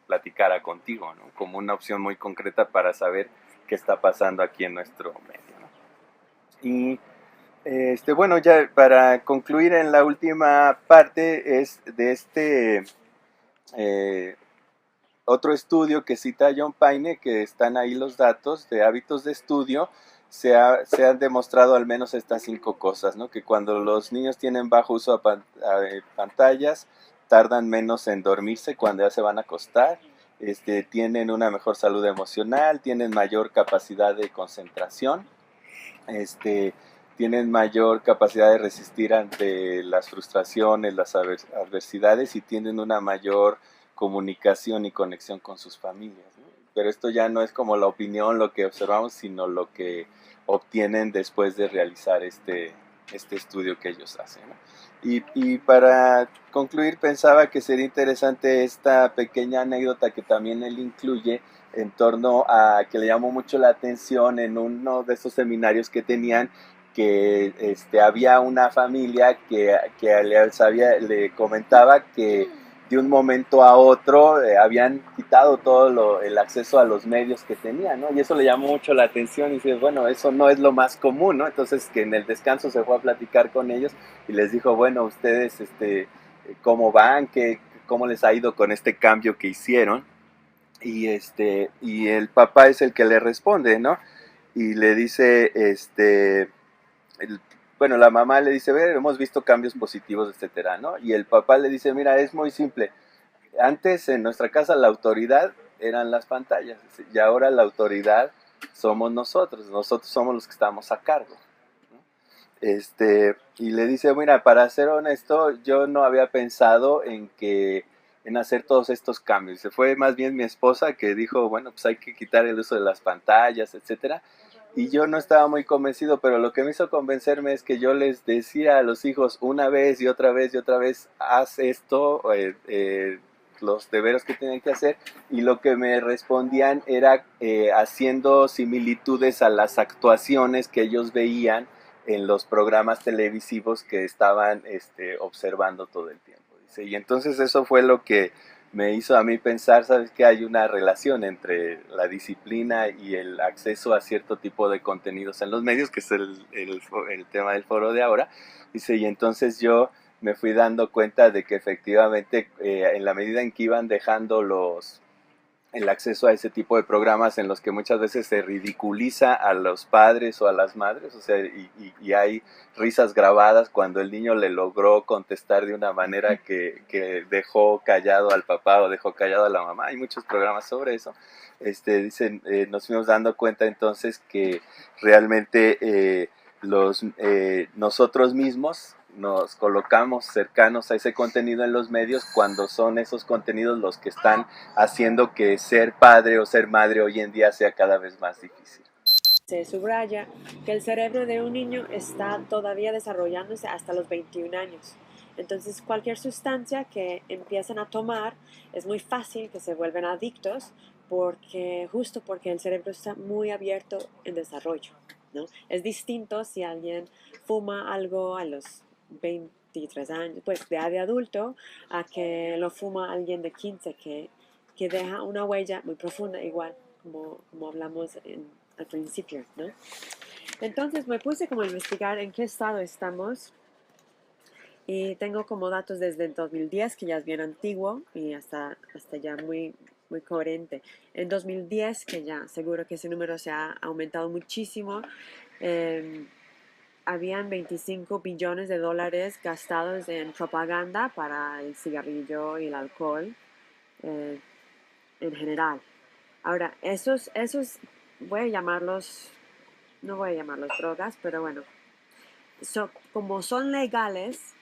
platicara contigo, ¿no? Como una opción muy concreta para saber qué está pasando aquí en nuestro medio, ¿no? Y bueno, ya para concluir en la última parte es de otro estudio que cita Jong-paine, que están ahí los datos de hábitos de estudio. Se han demostrado al menos estas 5 cosas, ¿no? Que cuando los niños tienen bajo uso de pantallas, tardan menos en dormirse cuando ya se van a acostar, tienen una mejor salud emocional, tienen mayor capacidad de concentración, tienen mayor capacidad de resistir ante las frustraciones, las adversidades y tienen una mayor comunicación y conexión con sus familias, ¿no? Pero esto ya no es como la opinión, lo que observamos, sino lo que obtienen después de realizar este estudio que ellos hacen, ¿no? Y para concluir, pensaba que sería interesante esta pequeña anécdota que también él incluye en torno a que le llamó mucho la atención en uno de esos seminarios que tenían, que había una familia que le comentaba que de un momento a otro habían quitado todo el acceso a los medios que tenían, ¿no? Y eso le llamó mucho la atención y dice, bueno, eso no es lo más común, ¿no? Entonces que en el descanso se fue a platicar con ellos y les dijo, bueno, ustedes, ¿cómo van? ¿Cómo les ha ido con este cambio que hicieron? Y el papá es el que le responde, ¿no? Y le dice, bueno, la mamá le dice, hemos visto cambios positivos, etcétera, ¿no? Y el papá le dice, mira, es muy simple. Antes en nuestra casa la autoridad eran las pantallas y ahora la autoridad somos nosotros somos los que estamos a cargo, ¿no? Y le dice, mira, para ser honesto, yo no había pensado en hacer todos estos cambios. Se fue más bien mi esposa que dijo, bueno, pues hay que quitar el uso de las pantallas, etcétera. Y yo no estaba muy convencido, pero lo que me hizo convencerme es que yo les decía a los hijos una vez y otra vez y otra vez, haz esto, los deberes que tenían que hacer, y lo que me respondían era haciendo similitudes a las actuaciones que ellos veían en los programas televisivos que estaban observando todo el tiempo. Dice. Y entonces eso fue lo que me hizo a mí pensar, ¿sabes? Que hay una relación entre la disciplina y el acceso a cierto tipo de contenidos en los medios, que es el tema del foro de ahora. Dice, y entonces yo me fui dando cuenta de que efectivamente en la medida en que iban dejando el acceso a ese tipo de programas en los que muchas veces se ridiculiza a los padres o a las madres, o sea, y hay risas grabadas cuando el niño le logró contestar de una manera que dejó callado al papá o dejó callado a la mamá. Hay muchos programas sobre eso. Dicen, nos fuimos dando cuenta entonces que realmente nosotros mismos nos colocamos cercanos a ese contenido en los medios cuando son esos contenidos los que están haciendo que ser padre o ser madre hoy en día sea cada vez más difícil. Se subraya que el cerebro de un niño está todavía desarrollándose hasta los 21 años. Entonces, cualquier sustancia que empiecen a tomar es muy fácil que se vuelvan adictos justo porque el cerebro está muy abierto en desarrollo, ¿no? Es distinto si alguien fuma algo a los 23 años, pues de adulto, a que lo fuma alguien de 15 que deja una huella muy profunda, igual como hablamos al principio, ¿no? Entonces me puse como a investigar en qué estado estamos y tengo como datos desde el 2010, que ya es bien antiguo y hasta ya muy, muy coherente. En 2010, que ya seguro que ese número se ha aumentado muchísimo, habían 25 billones de dólares gastados en propaganda para el cigarrillo y el alcohol en general. Ahora, esos voy a llamarlos, no voy a llamarlos drogas, pero bueno, como son legales,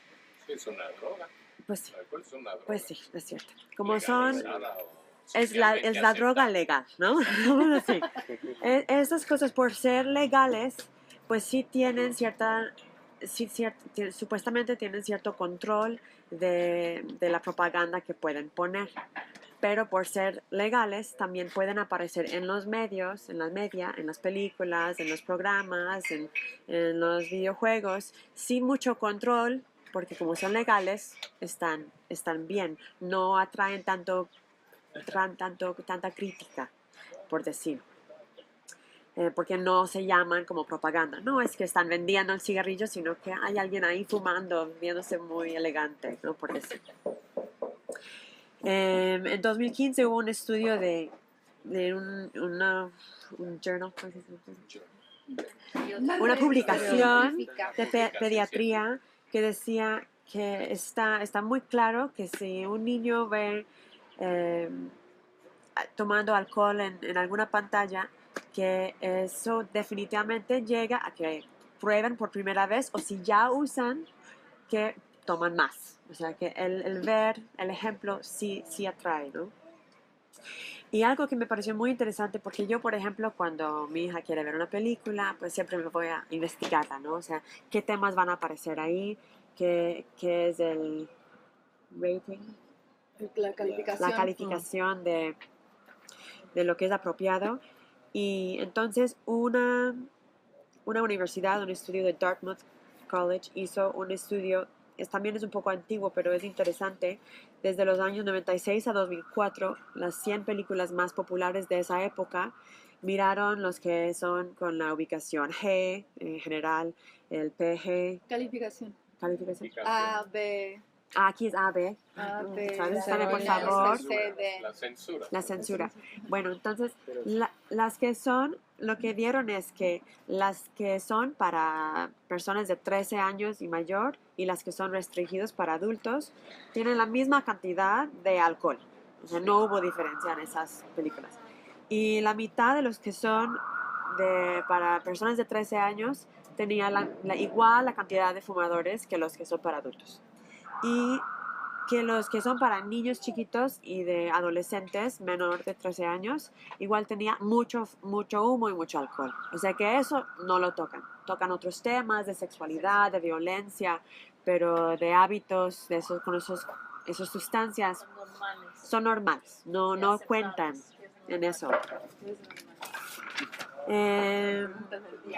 Es una droga. pues sí, El alcohol es una droga. pues sí, es cierto. Como son, Legalizada o es la socialmente droga aceptada. legal, ¿no? Vamos así. Esas cosas, por ser legales, pues sí tienen supuestamente tienen cierto control de la propaganda que pueden poner. Pero por ser legales también pueden aparecer en los medios, en las películas, en los programas, en los videojuegos, sin mucho control, porque como son legales, están bien. No atraen tanta crítica, por decir. Porque no se llaman como propaganda. No es que están vendiendo el cigarrillo, sino que hay alguien ahí fumando, viéndose muy elegante, ¿no? Por decir. En 2015 hubo un estudio de un journal, una publicación de pediatría que decía que está muy claro que si un niño ve tomando alcohol en alguna pantalla, que eso definitivamente llega a que prueben por primera vez o si ya usan, que toman más. O sea, que el ver, el ejemplo sí atrae, ¿no? Y algo que me pareció muy interesante, porque yo, por ejemplo, cuando mi hija quiere ver una película, pues siempre me voy a investigarla, ¿no? O sea, qué temas van a aparecer ahí, qué es el rating, La calificación. la calificación de lo que es apropiado. Y entonces una universidad, un estudio de Dartmouth College hizo un estudio, también es un poco antiguo, pero es interesante. Desde los años 96 a 2004, las 100 películas más populares de esa época miraron los que son con la ubicación G, en general, el PG. Calificación. ¿Calificación? A, B. Ah, aquí es AB. A, B. Tradúceme, por C, favor. C, D. La censura. La censura. Bueno, entonces, las que son, lo que dieron es que las que son para personas de 13 años y mayor y las que son restringidos para adultos tienen la misma cantidad de alcohol. O sea, no hubo diferencia en esas películas. Y la mitad de los que son para personas de 13 años tenía igual la cantidad de fumadores que los que son para adultos. Y que los que son para niños chiquitos y de adolescentes menor de 13 años, igual tenía mucho humo y mucho alcohol. O sea que eso no lo tocan. Tocan otros temas de sexualidad, de violencia, pero de hábitos, con esas sustancias son normales. No cuentan en eso.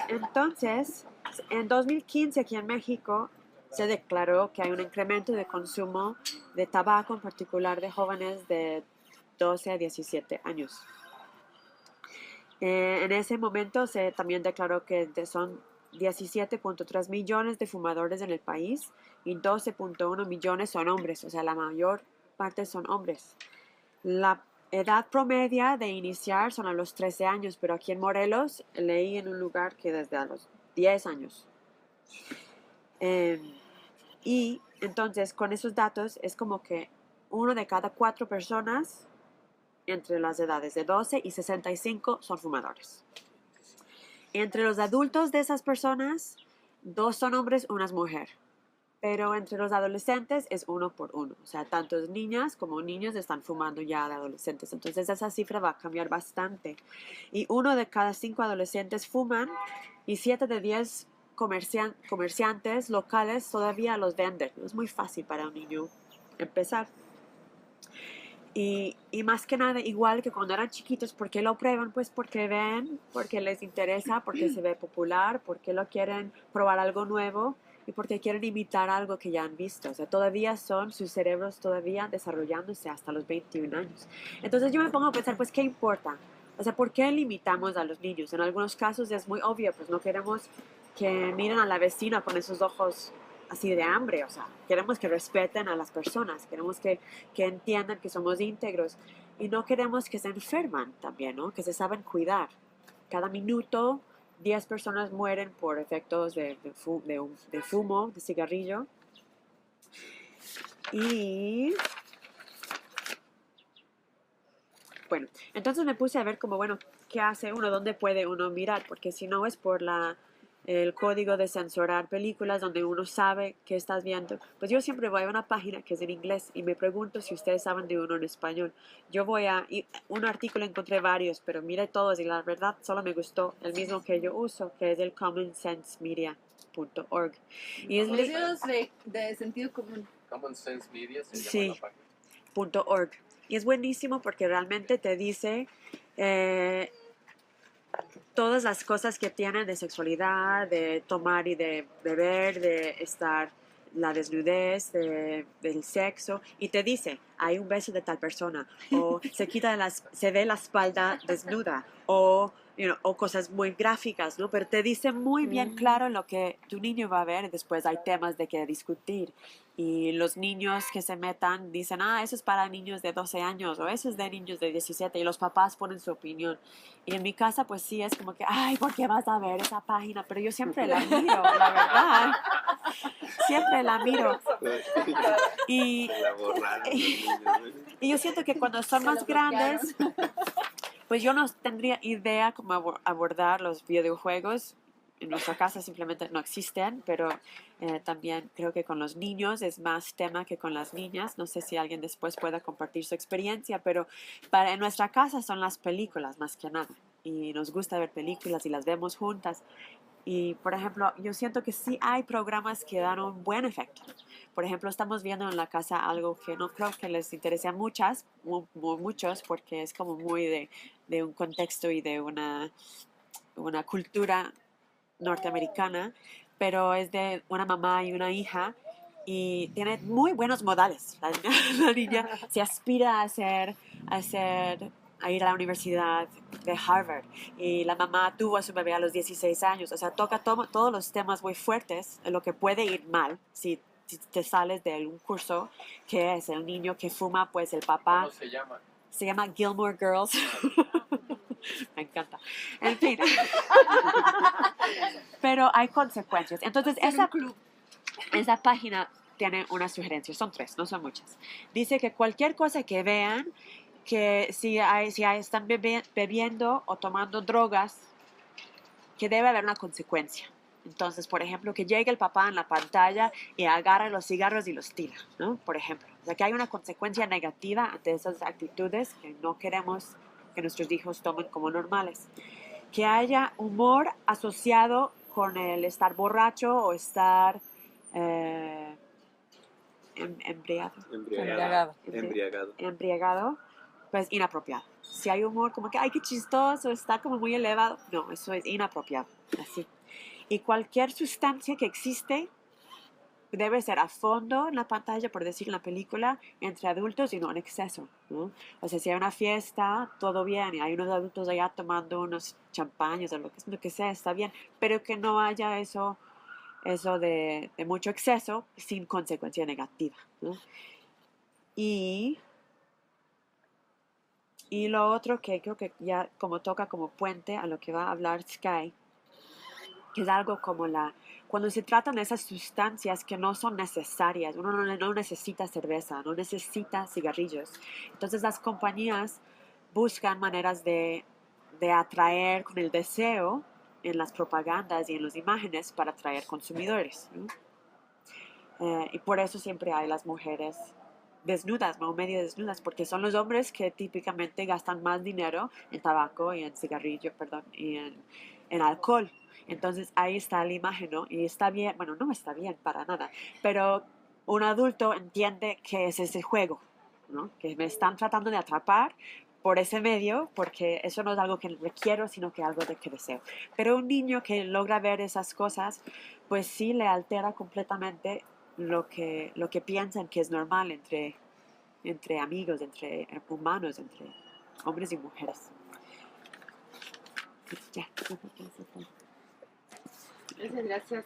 Entonces, en 2015 aquí en México se declaró que hay un incremento de consumo de tabaco, en particular de jóvenes de 12 a 17 años. En ese momento se también declaró que son 17.3 millones de fumadores en el país y 12.1 millones son hombres, o sea, la mayor parte son hombres. La edad promedia de iniciar son a los 13 años, pero aquí en Morelos leí en un lugar que desde a los 10 años. Y entonces con esos datos es como que 1 de cada 4 personas entre las edades de 12 y 65 son fumadores. Entre los adultos de esas personas, 2 son hombres, 1 es mujer. Pero entre los adolescentes es 1 por 1. O sea, tanto niñas como niños están fumando ya de adolescentes. Entonces esa cifra va a cambiar bastante. Y 1 de cada 5 adolescentes fuman y 7 de 10 comerciantes locales todavía los venden. Es muy fácil para un niño empezar. Y más que nada, igual que cuando eran chiquitos, ¿por qué lo prueban? Pues porque ven, porque les interesa, porque se ve popular, porque lo quieren probar algo nuevo y porque quieren imitar algo que ya han visto. O sea, todavía sus cerebros todavía desarrollándose hasta los 21 años. Entonces yo me pongo a pensar, pues, ¿qué importa? O sea, ¿por qué limitamos a los niños? En algunos casos es muy obvio, pues no queremos que miren a la vecina con esos ojos así de hambre, o sea, queremos que respeten a las personas, queremos que entiendan que somos íntegros y no queremos que se enferman también, ¿no? Que se saben cuidar. Cada minuto 10 personas mueren por efectos de fumo, de cigarrillo. Y bueno, entonces me puse a ver como, bueno, ¿qué hace uno? ¿Dónde puede uno mirar? Porque si no es por el código de censurar películas donde uno sabe qué estás viendo. Pues yo siempre voy a una página que es en inglés y me pregunto si ustedes saben de uno en español. Yo un artículo encontré varios, pero miré todos y la verdad solo me gustó el mismo que yo uso, que es el commonsensemedia.org. Y es de sentido común. Common Sense Media se llama sí, la página. .org. Y es buenísimo porque realmente te dice todas las cosas que tienen de sexualidad, de tomar y de beber, de estar, la desnudez, del sexo, y te dice, hay un beso de tal persona, o se ve la espalda desnuda, o cosas muy gráficas, ¿no? Pero te dice muy bien claro lo que tu niño va a ver, y después hay temas de que discutir. Y los niños que se metan dicen, eso es para niños de 12 años o eso es de niños de 17 y los papás ponen su opinión. Y en mi casa pues sí es como que, ¿por qué vas a ver esa página? Pero yo siempre la miro, la verdad. Siempre la miro. Y yo siento que cuando son más grandes, Pues yo no tendría idea cómo abordar los videojuegos. En nuestra casa simplemente no existen, pero también creo que con los niños es más tema que con las niñas. No sé si alguien después pueda compartir su experiencia, pero en nuestra casa son las películas más que nada. Y nos gusta ver películas y las vemos juntas. Y, por ejemplo, yo siento que sí hay programas que dan un buen efecto. Por ejemplo, estamos viendo en la casa algo que no creo que les interese a muchos, porque es como muy de un contexto y de una cultura norteamericana, pero es de una mamá y una hija y tiene muy buenos modales. La niña se aspira a ir a la universidad de Harvard y la mamá tuvo a su bebé a los 16 años. O sea, toca todos los temas muy fuertes, lo que puede ir mal si te sales de un curso que es el niño que fuma, pues el papá. ¿Cómo se llama? Se llama Gilmore Girls. Me encanta. En fin. Pero hay consecuencias. Entonces, esa página tiene unas sugerencias. Son 3, no son muchas. Dice que cualquier cosa que vean, que si están bebiendo o tomando drogas, que debe haber una consecuencia. Entonces, por ejemplo, que llegue el papá en la pantalla y agarre los cigarros y los tira, ¿no? Por ejemplo. O sea, que hay una consecuencia negativa ante esas actitudes que no queremos que nuestros hijos tomen como normales. Que haya humor asociado con el estar borracho o estar embriagado, pues inapropiado. Si hay humor como que, ay, qué chistoso, está como muy elevado, no, eso es inapropiado, así. Y cualquier sustancia que existe debe ser a fondo en la pantalla, por decir en la película, entre adultos y no en exceso, ¿no? O sea, si hay una fiesta, todo bien, y hay unos adultos allá tomando unos champañas o lo que sea, está bien, pero que no haya eso de mucho exceso sin consecuencia negativa, ¿no? Y lo otro que creo que ya como toca como puente a lo que va a hablar Sky, que es algo como cuando se tratan de esas sustancias que no son necesarias, uno no necesita cerveza, no necesita cigarrillos. Entonces las compañías buscan maneras de atraer con el deseo en las propagandas y en las imágenes para atraer consumidores, ¿no? Y por eso siempre hay las mujeres desnudas, no medio desnudas, porque son los hombres que típicamente gastan más dinero en tabaco y en cigarrillo, perdón, y en alcohol. Entonces ahí está la imagen, ¿no? Y está bien, bueno, no está bien para nada, pero un adulto entiende que es ese juego, ¿no? Que me están tratando de atrapar por ese medio, porque eso no es algo que requiero, sino que algo de que deseo. Pero un niño que logra ver esas cosas, pues sí le altera completamente lo que piensan que es normal entre amigos, entre humanos, entre hombres y mujeres. Ya. Muchas gracias.